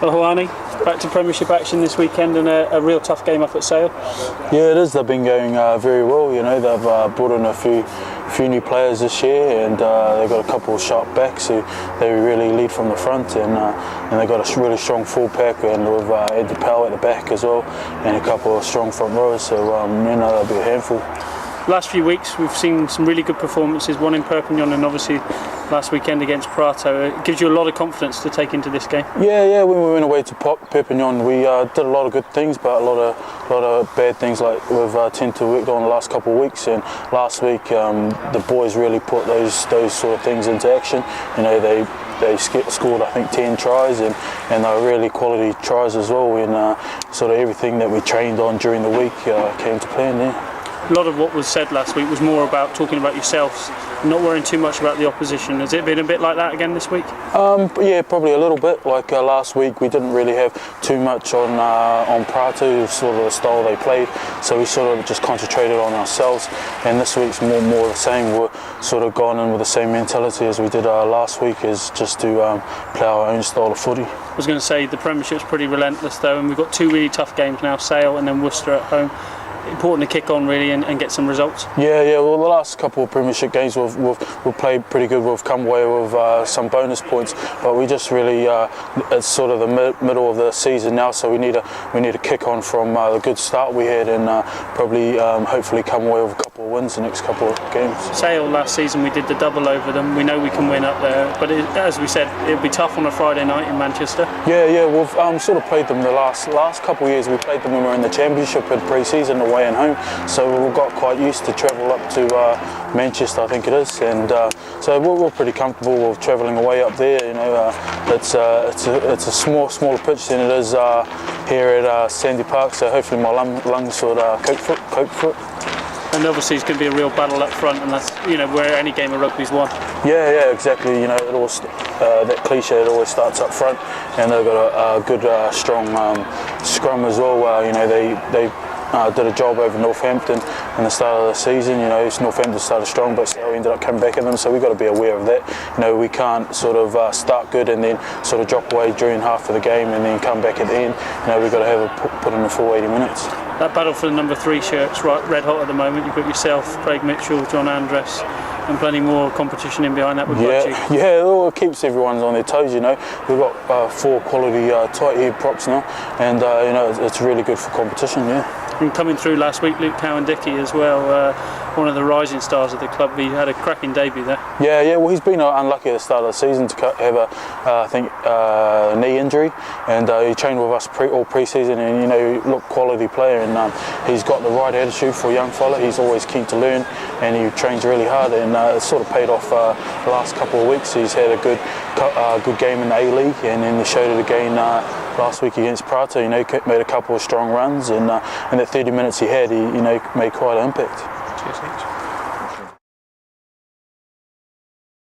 Well, Hoani, back to Premiership action this weekend and a real tough game up at Sale. Yeah, it is. They've been going very well. You know, they've brought in a few new players this year, and they've got a couple of sharp backs who they really lead from the front, and they've got a really strong full pack, and with Eddie Powell at the back as well, and a couple of strong front rows. So you know, they'll be a handful. Last few weeks we've seen some really good performances, one in Perpignan and obviously last weekend against Prato. It gives you a lot of confidence to take into this game. Yeah. When we went away to Perpignan, we did a lot of good things, but a lot of bad things like we've tend to work on the last couple of weeks. And last week the boys really put those sort of things into action. You know, they scored I think 10 tries and they were really quality tries as well. And sort of everything that we trained on during the week came to plan there. A lot of what was said last week was more about talking about yourselves, not worrying too much about the opposition. Has it been a bit like that again this week? Yeah, probably a little bit. Like last week, we didn't really have too much on Prato, sort of the style they played. So we sort of just concentrated on ourselves. And this week's more the same. We're sort of gone in with the same mentality as we did last week, is just to play our own style of footy. I was going to say the Premiership's pretty relentless though, and we've got two really tough games now: Sale and then Worcester at home. Important to kick on really and get some results. Yeah. Well, the last couple of Premiership games we've played pretty good. We've come away with some bonus points, but we just really it's sort of the middle of the season now, so we need to kick on from the good start we had and probably hopefully come away with a couple of wins the next couple of games. Sale last season we did the double over them. We know we can win up there, but as we said, it'll be tough on a Friday night in Manchester. Yeah. We've sort of played them the last couple of years. We played them when we were in the Championship in pre-season away and home, so we've got quite used to travel up to Manchester, I think it is, and so we're pretty comfortable with travelling away up there. You know, it's a smaller pitch than it is here at Sandy Park, so hopefully my lungs would cope for it. And obviously it's going to be a real battle up front, and that's, you know, where any game of rugby's won. Yeah, exactly. You know, it always that cliche. It always starts up front, and they've got a good, strong scrum as well. You know, they did a job over Northampton in the start of the season. You know, Northampton started strong, but Sale ended up coming back at them. So we've got to be aware of that. You know, we can't sort of start good and then sort of drop away during half of the game and then come back at the end. You know, we've got to put in the full 80 minutes. That battle for the number 3 shirt's right red hot at the moment. You've got yourself, Craig Mitchell, John Andress, and plenty more competition in behind that with Budgie. Yeah, it all keeps everyone on their toes. You know, we've got 4 quality tight head props now, and you know, it's really good for competition. Yeah. And coming through last week, Luke Cowan-Dickey as well, one of the rising stars of the club. He had a cracking debut there. Yeah. Well, he's been unlucky at the start of the season to have a knee injury, and he trained with us all pre-season, and you know, look, quality player, and he's got the right attitude for a young fella. He's always keen to learn, and he trains really hard, and it's sort of paid off the last couple of weeks. He's had a good game in the A-League, and then he showed it again last week against Prato. You know, made a couple of strong runs, and in the 30 minutes he had, he made quite an impact. Cheers.